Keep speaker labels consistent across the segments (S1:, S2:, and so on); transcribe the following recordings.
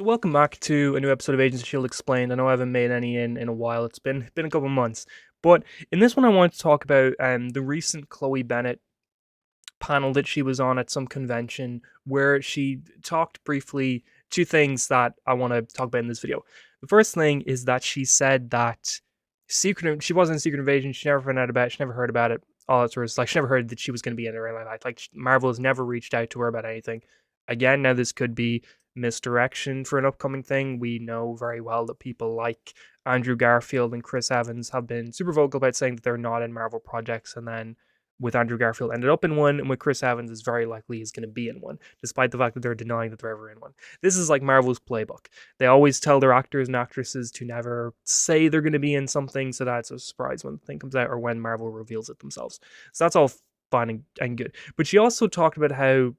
S1: So welcome back to a new episode of Agents of Shield Explained. I know I haven't made any in a while. It's been a couple of months, but in this one I wanted to talk about the recent Chloe Bennett panel that she was on at some convention where she talked briefly two things that I want to talk about in this video. The first thing is that she said that she wasn't in Secret Invasion. She never found out about it. She never heard about it. All that sort of like she never heard that she was going to be in it or anything like that. Like Marvel has never reached out to her about anything. Again, now this could be misdirection for an upcoming thing. We know very well that people like Andrew Garfield and Chris Evans have been super vocal about saying that they're not in Marvel projects, and then with Andrew Garfield ended up in one, and with Chris Evans is very likely he's going to be in one, despite the fact that they're denying that they're ever in one. This is like Marvel's playbook. They always tell their actors and actresses to never say they're going to be in something, so that's a surprise when the thing comes out or when Marvel reveals it themselves. So that's all fine and good. But she also talked about how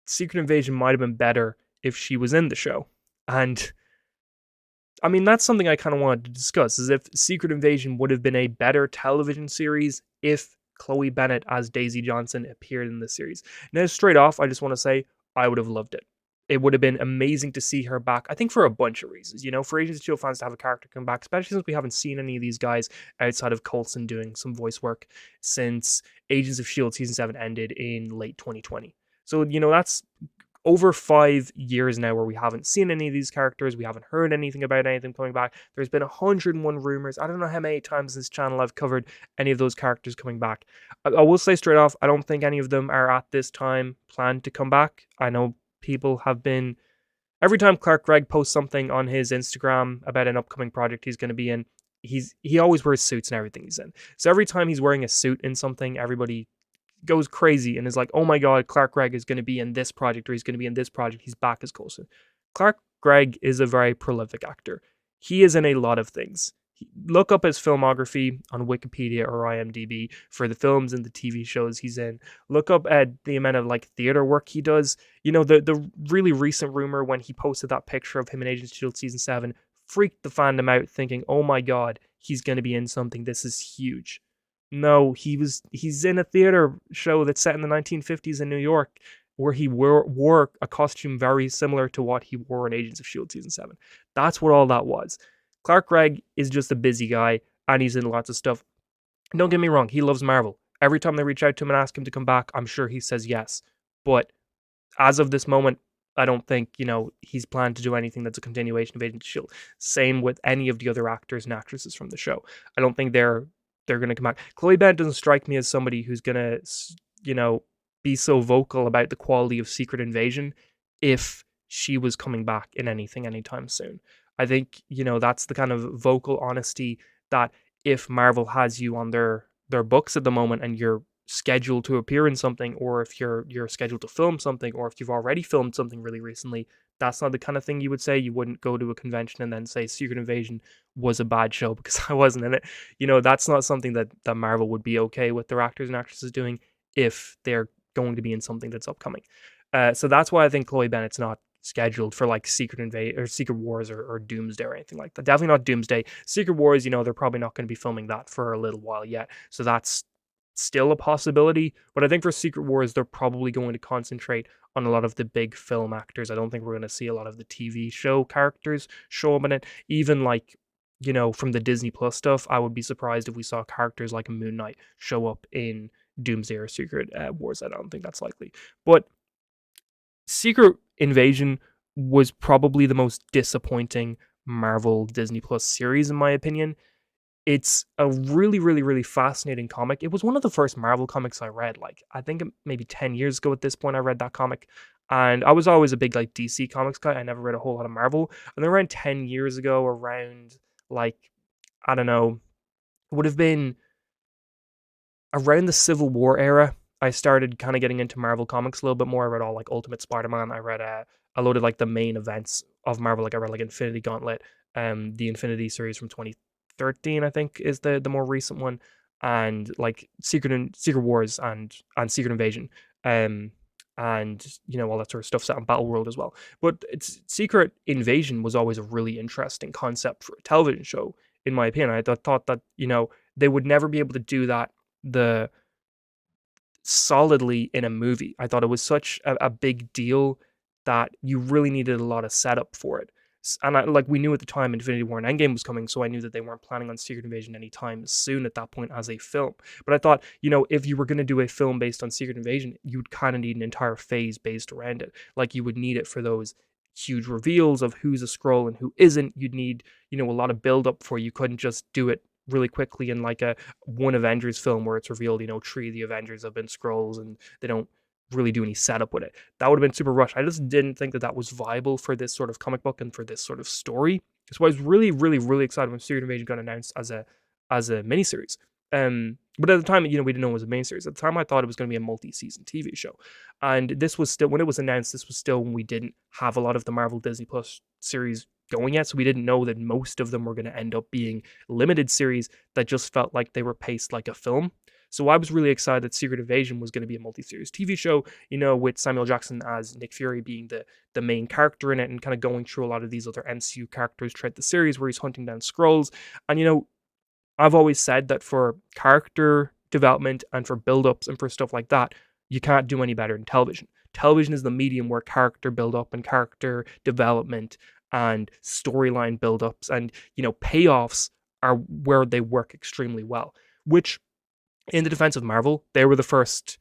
S1: Secret Invasion might have been better if she was in the show. And I mean, that's something I kind of wanted to discuss, is if Secret Invasion would have been a better television series if Chloe Bennett as Daisy Johnson appeared in the series. Now, straight off, I just want to say I would have loved it. It would have been amazing to see her back, I think for a bunch of reasons. You know, for Agents of S.H.I.E.L.D. fans to have a character come back, especially since we haven't seen any of these guys outside of Coulson doing some voice work since Agents of S.H.I.E.L.D. Season 7 ended in late 2020. So, you know, that's over 5 years now where we haven't seen any of these characters. We haven't heard anything about anything coming back. There's been 101 rumors. I don't know how many times this channel I've covered any of those characters coming back. I will say straight off, I don't think any of them are at this time planned to come back. I know people have been... Every time Gregg posts something on his Instagram about an upcoming project he's going to be in, he always wears suits and everything he's in. So every time he's wearing a suit in something, everybody goes crazy and is like, oh my god, Gregg is going to be in this project, or he's going to be in this project. He's back as Coulson. Gregg is a very prolific actor. He is in a lot of things. Look up his filmography on Wikipedia or IMDb for the films and the TV shows he's in. Look up at the amount of like theater work he does. You know, the really recent rumor when he posted that picture of him in Agents of S.H.I.E.L.D. Season 7 freaked the fandom out, thinking, oh my god, he's going to be in something. This is huge. No, he's in a theater show that's set in the 1950s in New York, where he wore a costume very similar to what he wore in Agents of S.H.I.E.L.D. Season 7. That's what all that was. Gregg is just a busy guy, and he's in lots of stuff. Don't get me wrong, he loves Marvel. Every time they reach out to him and ask him to come back, I'm sure he says yes. But as of this moment, I don't think, you know, he's planned to do anything that's a continuation of Agents of S.H.I.E.L.D. Same with any of the other actors and actresses from the show. I don't think they're going to come back. Chloe Bennett doesn't strike me as somebody who's going to, you know, be so vocal about the quality of Secret Invasion if she was coming back in anything anytime soon. I think, you know, that's the kind of vocal honesty that if Marvel has you on their books at the moment and you're scheduled to appear in something, or if you're scheduled to film something, or if you've already filmed something really recently, that's not the kind of thing you would say. You wouldn't go to a convention and then say Secret Invasion was a bad show because I wasn't in it. You know, that's not something that Marvel would be okay with their actors and actresses doing if they're going to be in something that's upcoming. So that's why I think Chloe Bennett's not scheduled for like Secret Wars or Doomsday or anything like that. Definitely not Doomsday. Secret Wars, you know, they're probably not going to be filming that for a little while yet. So that's still a possibility, but I think for Secret Wars, they're probably going to concentrate on a lot of the big film actors. I don't think we're going to see a lot of the TV show characters show up in it. Even like, you know, from the Disney Plus stuff, I would be surprised if we saw characters like Moon Knight show up in Doomsday or Secret Wars. I don't think that's likely. But Secret Invasion was probably the most disappointing Marvel Disney Plus series, in my opinion. It's a really, really, really fascinating comic. It was one of the first Marvel comics I read. Like, I think maybe 10 years ago at this point, I read that comic. And I was always a big, like, DC Comics guy. I never read a whole lot of Marvel. And then around 10 years ago, around, like, I don't know, it would have been around the Civil War era, I started kind of getting into Marvel Comics a little bit more. I read all, like, Ultimate Spider-Man. I read a load of, like, the main events of Marvel. Like, I read, like, Infinity Gauntlet, the Infinity series from 2013, I think, is the more recent one, and like Secret Wars and Secret Invasion, and you know, all that sort of stuff set on Battle World as well. But Secret Invasion was always a really interesting concept for a television show, in my opinion. I thought that, you know, they would never be able to do that the solidly in a movie. I thought it was such a big deal that you really needed a lot of setup for it. And we knew at the time Infinity War and Endgame was coming, so I knew that they weren't planning on Secret Invasion anytime soon at that point as a film. But I thought, if you were going to do a film based on Secret Invasion, you'd kind of need an entire phase based around it. Like, you would need it for those huge reveals of who's a Skrull and who isn't. You'd need, a lot of build up for. You couldn't just do it really quickly in like a one Avengers film where it's revealed, three of the Avengers have been Skrulls and they don't really do any setup with it. That would have been super rushed. I just didn't think that that was viable for this sort of comic book and for this sort of story. So I was really, really, really excited when Secret Invasion got announced as a miniseries. But at the time, we didn't know it was a miniseries. At the time, I thought it was going to be a multi-season TV show. And this was still, when it was announced, this was still when we didn't have a lot of the Marvel Disney Plus series going yet. So we didn't know that most of them were going to end up being limited series that just felt like they were paced like a film. So I was really excited that Secret Invasion was going to be a multi-series TV show, with Samuel Jackson as Nick Fury being the main character in it and kind of going through a lot of these other MCU characters throughout the series where he's hunting down Skrulls. And, I've always said that for character development and for build-ups and for stuff like that, you can't do any better than television. Television is the medium where character build-up and character development and storyline build-ups and, payoffs are where they work extremely well, which in the defense of Marvel, they were the first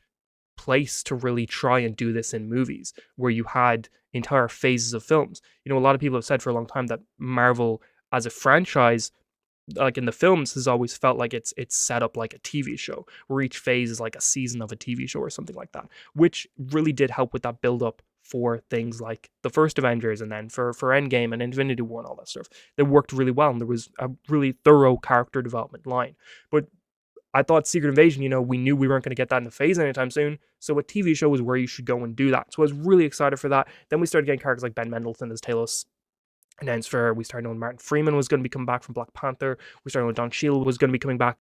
S1: place to really try and do this in movies, where you had entire phases of films. A lot of people have said for a long time that Marvel as a franchise, like in the films, has always felt like it's set up like a TV show, where each phase is like a season of a TV show or something like that, which really did help with that build up for things like the first Avengers and then for Endgame and Infinity War and all that stuff. They worked really well and there was a really thorough character development line. But I thought Secret Invasion, we knew we weren't going to get that in the phase anytime soon, so a TV show was where you should go and do that. So I was really excited for that. Then we started getting characters like Ben Mendelsohn as Talos announced for. We started knowing Martin Freeman was going to be coming back from Black Panther. We started knowing Don Cheadle was going to be coming back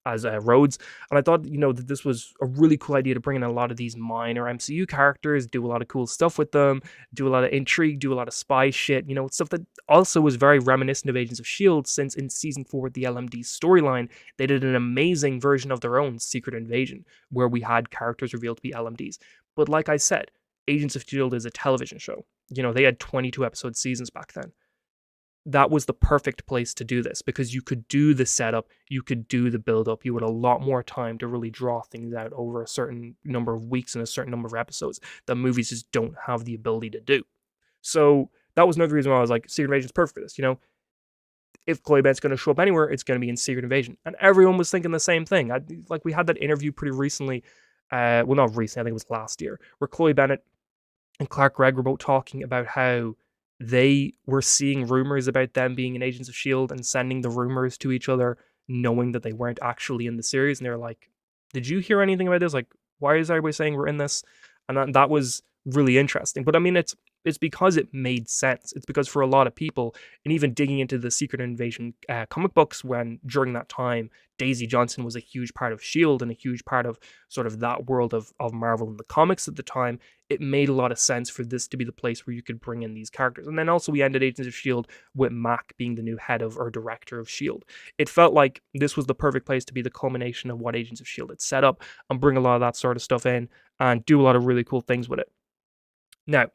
S1: as Rhodes. And I thought, that this was a really cool idea to bring in a lot of these minor MCU characters, do a lot of cool stuff with them, do a lot of intrigue, do a lot of spy shit, stuff that also was very reminiscent of Agents of S.H.I.E.L.D., since in season 4 of the LMD storyline, they did an amazing version of their own, Secret Invasion, where we had characters revealed to be LMDs. But like I said, Agents of S.H.I.E.L.D. is a television show. They had 22 episode seasons back then. That was the perfect place to do this because you could do the setup, you could do the build up, you had a lot more time to really draw things out over a certain number of weeks and a certain number of episodes that movies just don't have the ability to do. So that was another reason why I was like, Secret Invasion is perfect for this. If Chloe Bennett's going to show up anywhere, it's going to be in Secret Invasion. And everyone was thinking the same thing. We had that interview pretty recently, well, not recently, I think it was last year, where Chloe Bennett and Clark Gregg were both talking about how they were seeing rumors about them being in Agents of S.H.I.E.L.D. and sending the rumors to each other, knowing that they weren't actually in the series. And they were like, did you hear anything about this? Like, why is everybody saying we're in this? And that was really interesting. But I mean, it's because it made sense. It's because for a lot of people, and even digging into the Secret Invasion comic books, when during that time, Daisy Johnson was a huge part of S.H.I.E.L.D. and a huge part of sort of that world of Marvel and the comics at the time, it made a lot of sense for this to be the place where you could bring in these characters. And then also we ended Agents of S.H.I.E.L.D. with Mac being the new head of or director of S.H.I.E.L.D. It felt like this was the perfect place to be the culmination of what Agents of S.H.I.E.L.D. had set up and bring a lot of that sort of stuff in and do a lot of really cool things with it. Now,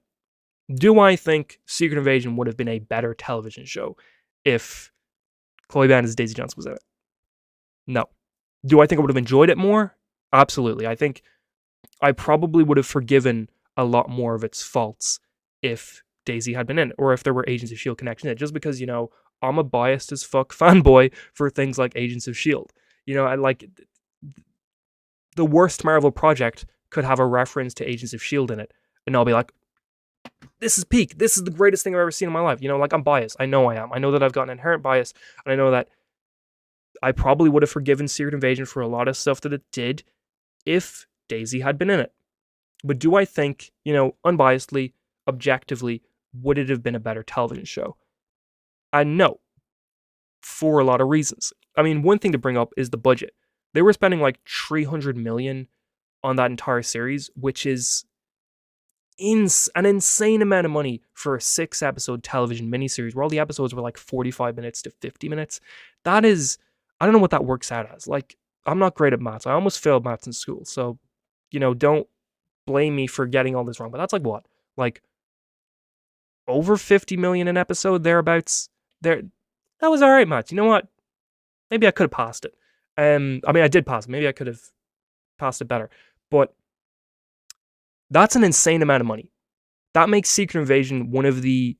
S1: do I think Secret Invasion would have been a better television show if Chloe Bennett's Daisy Johnson was in it? No. Do I think I would have enjoyed it more? Absolutely. I think I probably would have forgiven a lot more of its faults if Daisy had been in it, or if there were Agents of S.H.I.E.L.D. connection in it, just because, I'm a biased as fuck fanboy for things like Agents of S.H.I.E.L.D. I like the worst Marvel project could have a reference to Agents of S.H.I.E.L.D. in it, and I'll be like, this is peak. This is the greatest thing I've ever seen in my life. I'm biased. I know I am. I know that I've got an inherent bias, and I know that I probably would have forgiven Secret Invasion for a lot of stuff that it did if Daisy had been in it. But do I think, unbiasedly, objectively, would it have been a better television show? And no, for a lot of reasons. I mean, one thing to bring up is the budget. They were spending like $300 million on that entire series, which is an insane amount of money for a 6-episode television miniseries where all the episodes were like 45 minutes to 50 minutes. That is, I don't know what that works out as. Like, I'm not great at maths. I almost failed maths in school. So, don't blame me for getting all this wrong. But that's like what? Like over 50 million an episode, thereabouts. There, that was all right, Matt. You know what? Maybe I could have passed it. I mean, I did pass it. Maybe I could have passed it better. But that's an insane amount of money. That makes Secret Invasion one of the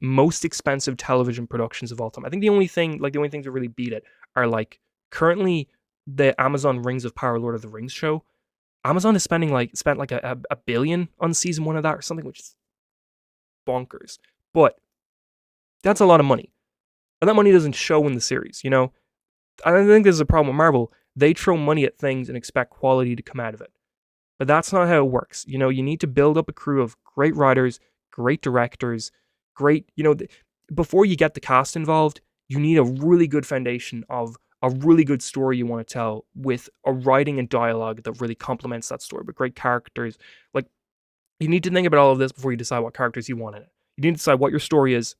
S1: most expensive television productions of all time. I think the only things that really beat it are like currently the Amazon Rings of Power Lord of the Rings show. Amazon is spent like a billion on season 1 of that or something, which is bonkers. But that's a lot of money. And that money doesn't show in the series, you know? And I think there's a problem with Marvel. They throw money at things and expect quality to come out of it. But that's not how it works. You know, you need to build up a crew of great writers, great directors, before you get the cast involved, you need a really good foundation of a really good story you want to tell with a writing and dialogue that really complements that story, with great characters. Like, you need to think about all of this before you decide what characters you want in it. You need to decide what your story is,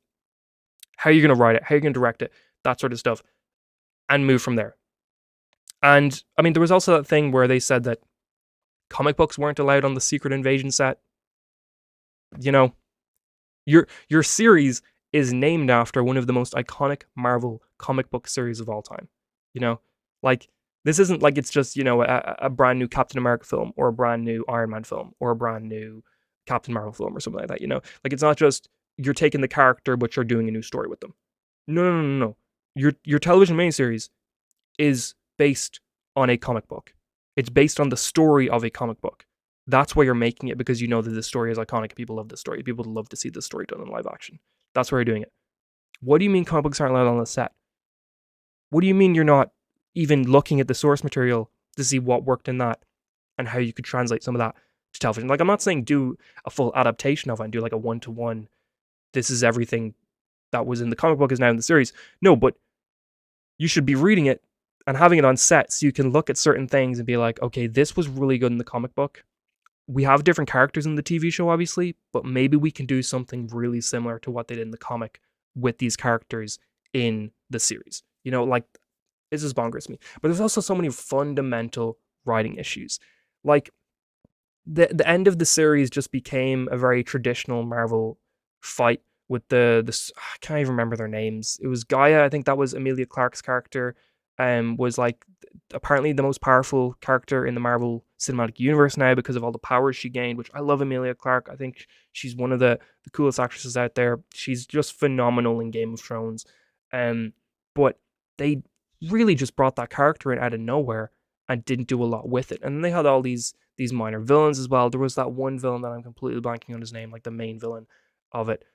S1: how you're going to write it, how you're going to direct it, that sort of stuff, and move from there. And, I mean, there was also that thing where they said that comic books weren't allowed on the Secret Invasion set. You know, your series is named after one of the most iconic Marvel comic book series of all time. You know, like, this isn't like it's just, a brand new Captain America film or a brand new Iron Man film or a brand new Captain Marvel film or something like that, Like, it's not just you're taking the character but you're doing a new story with them. No. Your television miniseries is based on a comic book. It's based on the story of a comic book. That's why you're making it, because you know that this story is iconic. People love this story. People love to see this story done in live action. That's why you're doing it. What do you mean comic books aren't allowed on the set? What do you mean you're not even looking at the source material to see what worked in that and how you could translate some of that to television? Like, I'm not saying do a full adaptation of it and do like a one-to-one, this is everything that was in the comic book is now in the series. No, but you should be reading it and having it on set so you can look at certain things and be like, okay, this was really good in the comic book. We have different characters in the TV show, obviously, but maybe we can do something really similar to what they did in the comic with these characters in the series. Like, this is bonkers to me. But there's also so many fundamental writing issues. Like, the end of the series just became a very traditional Marvel fight with I can't even remember their names. It was Gaia, I think that was Emilia Clarke's character, was like apparently the most powerful character in the Marvel Cinematic Universe now because of all the powers she gained, which I love Emilia Clarke. I think she's one of the coolest actresses out there. She's just phenomenal in Game of Thrones. But they really just brought that character in out of nowhere and didn't do a lot with it. And then they had all these minor villains as well. There was that one villain that I'm completely blanking on his name, like the main villain of it.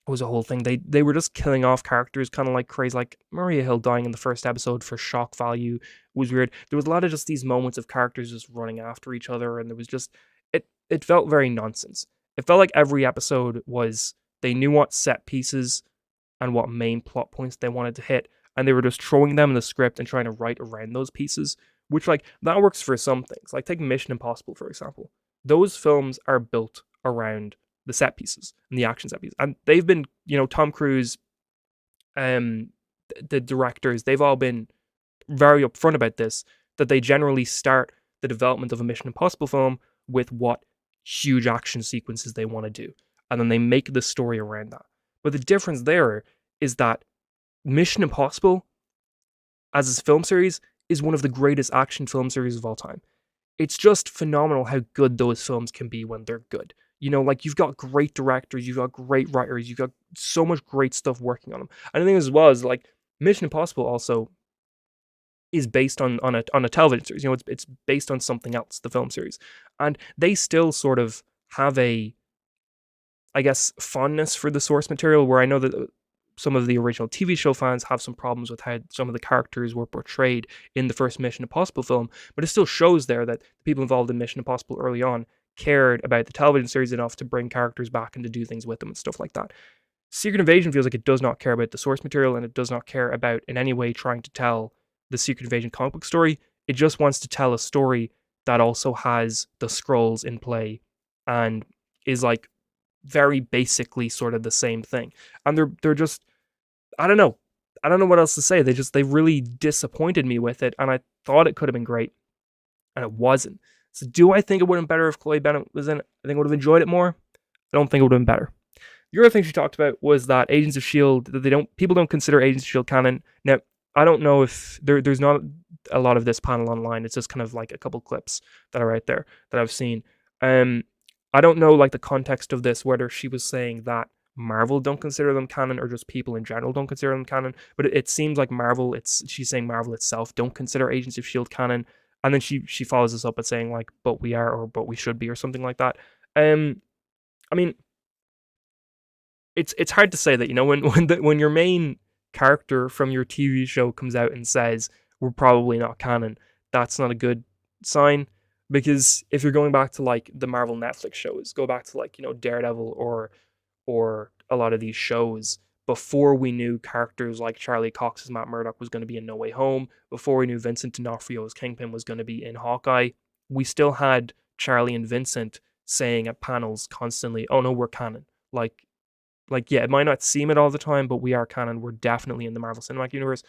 S1: Was a whole thing. They were just killing off characters kind of like crazy. Like Maria Hill dying in the first episode for shock value was weird. There was a lot of just these moments of characters just running after each other, and there was just it felt very nonsense. It felt like every episode was they knew what set pieces and what main plot points they wanted to hit, and they were just throwing them in the script and trying to write around those pieces, which, like, that works for some things. Like, take Mission Impossible, for example. Those films are built around the set pieces and the action set pieces. And they've been, Tom Cruise, the directors, they've all been very upfront about this, that they generally start the development of a Mission Impossible film with what huge action sequences they want to do. And then they make the story around that. But the difference there is that Mission Impossible, as a film series, is one of the greatest action film series of all time. It's just phenomenal how good those films can be when they're good. Like, you've got great directors, you've got great writers, you've got so much great stuff working on them. And the thing as well is, like, Mission Impossible also is based on a television series. It's based on something else, the film series. And they still sort of have a, I guess, fondness for the source material, where I know that some of the original TV show fans have some problems with how some of the characters were portrayed in the first Mission Impossible film, but it still shows there that the people involved in Mission Impossible early on cared about the television series enough to bring characters back and to do things with them and stuff like that. Secret Invasion feels like it does not care about the source material, and it does not care about in any way trying to tell the Secret Invasion comic book story. It just wants to tell a story that also has the Skrulls in play and is, like, very basically sort of the same thing. And they're just, I don't know what else to say. They really disappointed me with it, and I thought it could have been great, and it wasn't. So do I think it would have been better if Chloe Bennett was in it? I think I would have enjoyed it more. I don't think it would have been better. The other thing she talked about was that Agents of Shield, that people don't consider Agents of Shield canon. Now, I don't know if there's not a lot of this panel online. It's just kind of like a couple clips that are out there that I've seen. Um, I don't know like the context of this, whether she was saying that Marvel don't consider them canon or just people in general don't consider them canon. But it seems like she's saying Marvel itself don't consider Agents of Shield canon, and then she follows this up by saying like, but we are, or but we should be, or something like that. I mean, it's hard to say that, when when your main character from your TV show comes out and says we're probably not canon, that's not a good sign. Because if you're going back to like the Marvel Netflix shows, go back to like Daredevil or a lot of these shows, before we knew characters like Charlie Cox's Matt Murdock was going to be in No Way Home, before we knew Vincent D'Onofrio's Kingpin was going to be in Hawkeye, we still had Charlie and Vincent saying at panels constantly, "Oh no, we're canon." Yeah, it might not seem it all the time, but we are canon. We're definitely in the Marvel Cinematic Universe.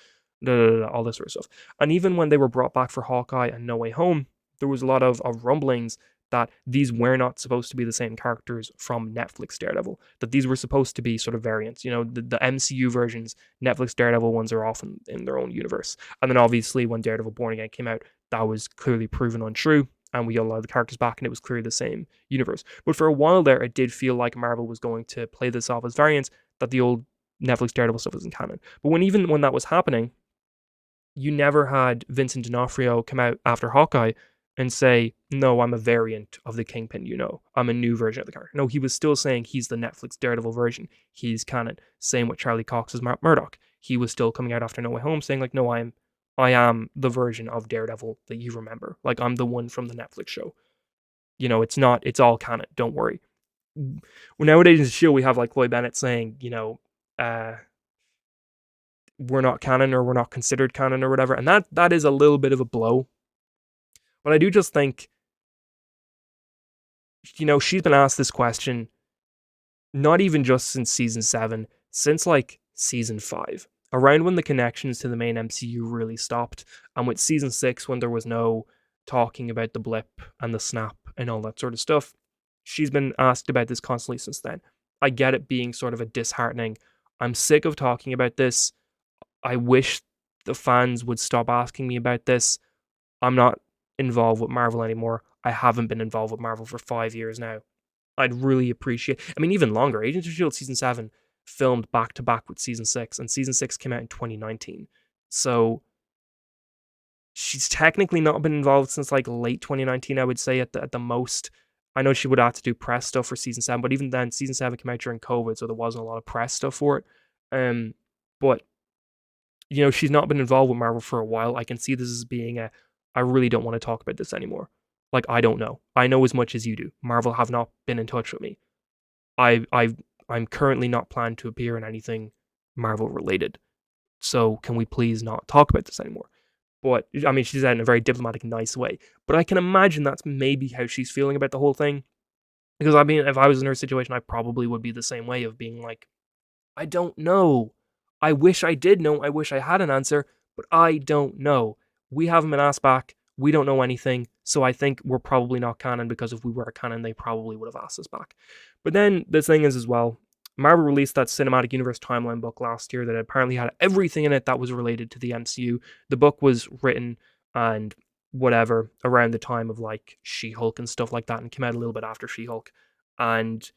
S1: All this sort of stuff. And even when they were brought back for Hawkeye and No Way Home, there was a lot of rumblings that these were not supposed to be the same characters from Netflix Daredevil. That these were supposed to be sort of variants. The MCU versions, Netflix Daredevil ones are often in their own universe. And then obviously when Daredevil Born Again came out, that was clearly proven untrue, and we got a lot of the characters back, and it was clearly the same universe. But for a while there, it did feel like Marvel was going to play this off as variants, that the old Netflix Daredevil stuff wasn't canon. But even when that was happening, you never had Vincent D'Onofrio come out after Hawkeye and say, "No, I'm a variant of the Kingpin, I'm a new version of the character." No, he was still saying he's the Netflix Daredevil version. He's canon. Same with Charlie Cox's Murdoch. He was still coming out after No Way Home saying like, "No, I am the version of Daredevil that you remember. Like, I'm the one from the Netflix show. It's all canon. Don't worry." Well, now with Agents of S.H.I.E.L.D., we have like Chloe Bennett saying, we're not canon, or we're not considered canon, or whatever. And that is a little bit of a blow. But I do just think, she's been asked this question, not even just since season 7, since like season 5, around when the connections to the main MCU really stopped, and with season 6, when there was no talking about the blip and the snap and all that sort of stuff. She's been asked about this constantly since then. I get it being sort of a disheartening, "I'm sick of talking about this. I wish the fans would stop asking me about this. I'm not involved with Marvel anymore. I haven't been involved with Marvel for 5 years now. I'd really appreciate..." I mean, even longer. Agents of S.H.I.E.L.D. season 7 filmed back to back with season 6, and season 6 came out in 2019. So she's technically not been involved since like late 2019, I would say, at the most. I know she would have to do press stuff for season 7, but even then, season 7 came out during COVID, so there wasn't a lot of press stuff for it. But she's not been involved with Marvel for a while. I can see this as being I really don't want to talk about this anymore. Like, I don't know. I know as much as you do. Marvel have not been in touch with me. I'm currently not planned to appear in anything Marvel related. So can we please not talk about this anymore? But, I mean, she said in a very diplomatic, nice way. But I can imagine that's maybe how she's feeling about the whole thing. Because, I mean, if I was in her situation, I probably would be the same way, of being like, I don't know. I wish I did know. I wish I had an answer, but I don't know. We haven't been asked back. We don't know anything. So I think we're probably not canon, because if we were canon, they probably would have asked us back. But then the thing is as well, Marvel released that Cinematic Universe Timeline book last year that apparently had everything in it that was related to the MCU. The book was written and whatever around the time of like She-Hulk and stuff like that, and came out a little bit after She-Hulk. And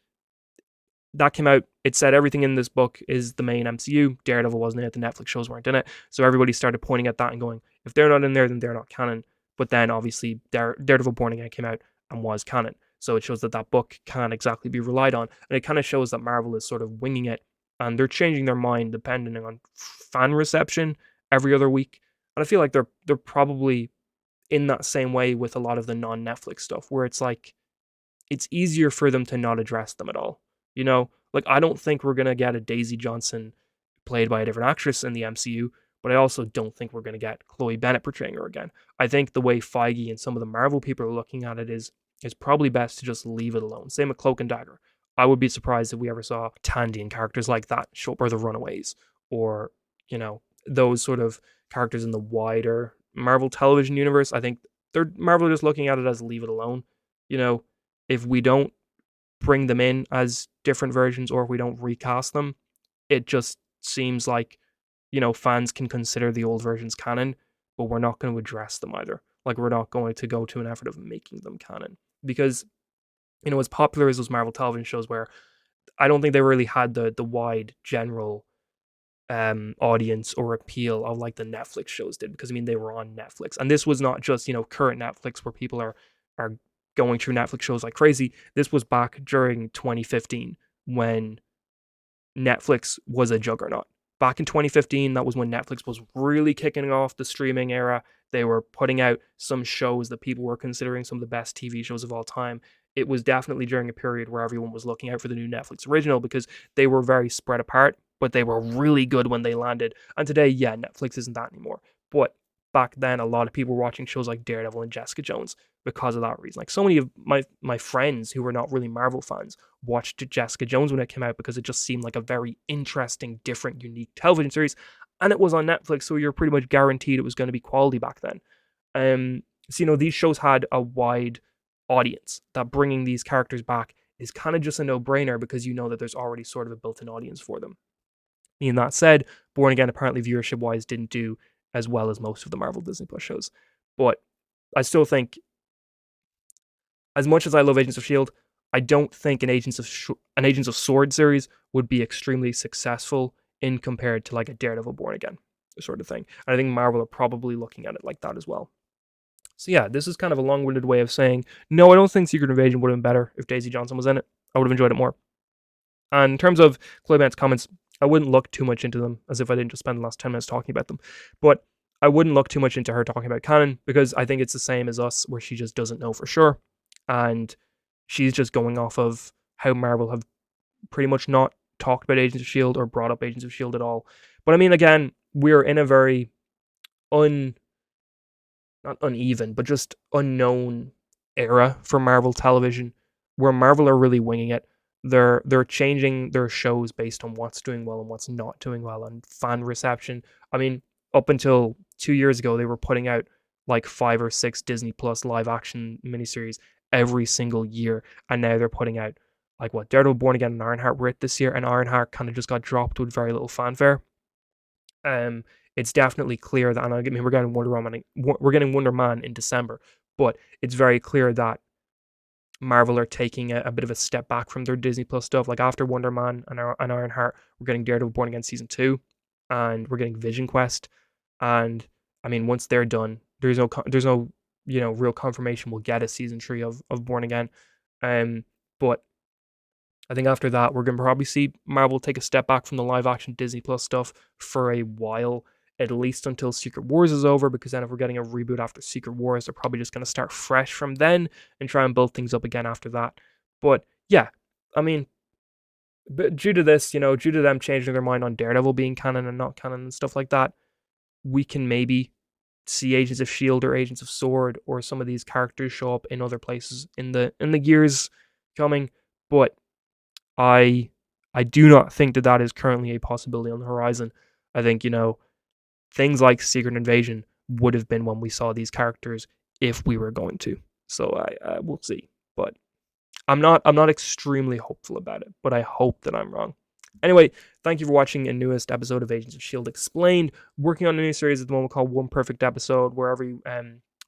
S1: that came out, it said everything in this book is the main MCU. Daredevil wasn't in it, the Netflix shows weren't in it. So everybody started pointing at that and going, if they're not in there, then they're not canon. But then obviously Daredevil Born Again came out and was canon. So it shows that book can't exactly be relied on. And it kind of shows that Marvel is sort of winging it, and they're changing their mind depending on fan reception every other week. And I feel like they're probably in that same way with a lot of the non-Netflix stuff, where it's like, it's easier for them to not address them at all. Like, I don't think we're going to get a Daisy Johnson played by a different actress in the MCU, but I also don't think we're going to get Chloe Bennett portraying her again. I think the way Feige and some of the Marvel people are looking at it is probably best to just leave it alone. Same with Cloak and Dagger. I would be surprised if we ever saw Tandy and characters like that show up, or the Runaways, or, those sort of characters in the wider Marvel television universe. I think Marvel are just looking at it as leave it alone. If we don't bring them in as different versions or if we don't recast them, it just seems like, fans can consider the old versions canon, but we're not going to address them either. Like, we're not going to go to an effort of making them canon. Because, as popular as those Marvel television shows were, I don't think they really had the wide general audience or appeal of like the Netflix shows did, because they were on Netflix, and this was not just current Netflix where people are going through Netflix shows like crazy. This was back during 2015 when Netflix was a juggernaut. Back in 2015, that was when Netflix was really kicking off the streaming era. They were putting out some shows that people were considering some of the best TV shows of all time. It was definitely during a period where everyone was looking out for the new Netflix original because they were very spread apart, but they were really good when they landed. And today, yeah, Netflix isn't that anymore. But back then, a lot of people were watching shows like Daredevil and Jessica Jones because of that reason. Like, so many of my friends who were not really Marvel fans watched Jessica Jones when it came out because it just seemed like a very interesting, different, unique television series. And it was on Netflix, so you're pretty much guaranteed it was going to be quality back then. So, these shows had a wide audience, that bringing these characters back is kind of just a no-brainer because you know that there's already sort of a built-in audience for them. And that said, Born Again apparently viewership-wise didn't do as well as most of the Marvel Disney Plus shows. But I still think, as much as I love Agents of S.H.I.E.L.D., I don't think an Agents of S.W.O.R.D. series would be extremely successful in compared to like a Daredevil Born Again sort of thing. And I think Marvel are probably looking at it like that as well. So yeah, this is kind of a long-winded way of saying, no, I don't think Secret Invasion would have been better if Daisy Johnson was in it. I would have enjoyed it more. And in terms of Chloe Bennet's comments, I wouldn't look too much into them, as if I didn't just spend the last 10 minutes talking about them. But I wouldn't look too much into her talking about canon, because I think it's the same as us, where she just doesn't know for sure. And she's just going off of how Marvel have pretty much not talked about Agents of S.H.I.E.L.D. or brought up Agents of S.H.I.E.L.D. at all. But again, we're in a very not uneven, but just unknown era for Marvel television, where Marvel are really winging it. They're changing their shows based on what's doing well and what's not doing well, and fan reception. Up until 2 years ago, they were putting out like 5 or 6 Disney Plus live action miniseries every single year, and now they're putting out like what Daredevil, Born Again, and Ironheart were it this year, and Ironheart kind of just got dropped with very little fanfare. It's definitely clear that, and we're getting Wonder Man in December, but it's very clear that Marvel are taking a bit of a step back from their Disney Plus stuff. Like, after Wonder Man and Ironheart, we're getting Daredevil Born Again season 2, and we're getting Vision Quest. And once they're done, there's no real confirmation we'll get a season 3 of Born Again. But I think after that, we're going to probably see Marvel take a step back from the live action Disney Plus stuff for a while, at least until Secret Wars is over, because then if we're getting a reboot after Secret Wars, they're probably just going to start fresh from then and try and build things up again after that. But yeah, but due to this, due to them changing their mind on Daredevil being canon and not canon and stuff like that, we can maybe see Agents of S.H.I.E.L.D. or Agents of S.W.O.R.D. or some of these characters show up in other places in the years coming. But I do not think that is currently a possibility on the horizon. I think, things like Secret Invasion would have been when we saw these characters if we were going to. So I will see. But I'm not extremely hopeful about it, but I hope that I'm wrong. Anyway, thank you for watching a newest episode of Agents of S.H.I.E.L.D. Explained. Working on a new series at the moment called One Perfect Episode, where every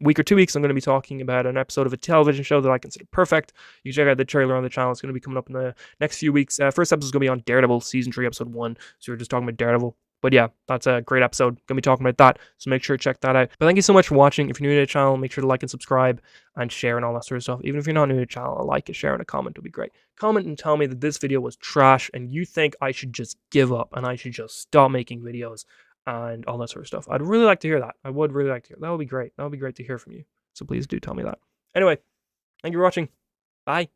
S1: week or 2 weeks I'm going to be talking about an episode of a television show that I consider perfect. You can check out the trailer on the channel. It's going to be coming up in the next few weeks. First episode is going to be on Daredevil, Season 3, Episode 1. So we're just talking about Daredevil. But yeah, that's a great episode. Going to be talking about that, so make sure to check that out. But thank you so much for watching. If you're new to the channel, make sure to like and subscribe and share and all that sort of stuff. Even if you're not new to the channel, a like, a share, and a comment would be great. Comment and tell me that this video was trash and you think I should just give up and I should just stop making videos and all that sort of stuff. I'd really like to hear that. I would really like to hear that. That would be great. That would be great to hear from you. So please do tell me that. Anyway, thank you for watching. Bye.